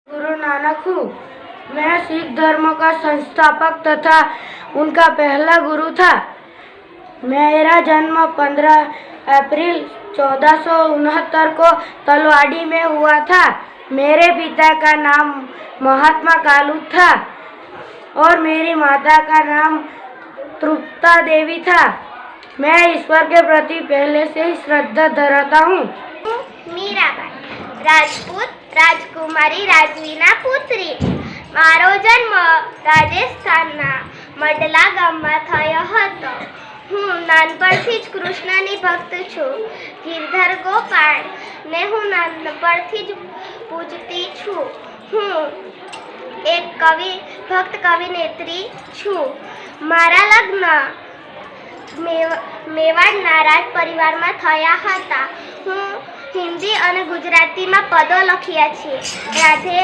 गुरु नानक हूँ। मैं सिख धर्म का संस्थापक तथा उनका पहला गुरु था। मेरा जन्म 15 अप्रैल 1469 को तलवाड़ी में हुआ था। मेरे पिता का नाम महात्मा कालू था और मेरी माता का नाम तृप्ता देवी था। मैं ईश्वर के प्रति पहले से ही श्रद्धा धराता हूँ। मीराबाई, રાજપૂત રાજકુમારી રાજવીના પુત્રી. મારો જન્મ રાજસ્થાનના મડલા ગામમાં થયો હતો. હું નાનપણથી જ કૃષ્ણની ભક્ત છું. ગિરધર ગોપાળને હું નાનપણથી જ પૂજતી છું. હું એક ભક્ત કવિનેત્રી છું. મારા લગ્ન મેવાડના રાજ પરિવારમાં થયા હતા. હું હિન્દી અને ગુજરાતીમાં પદો લખ્યા છે. રાધે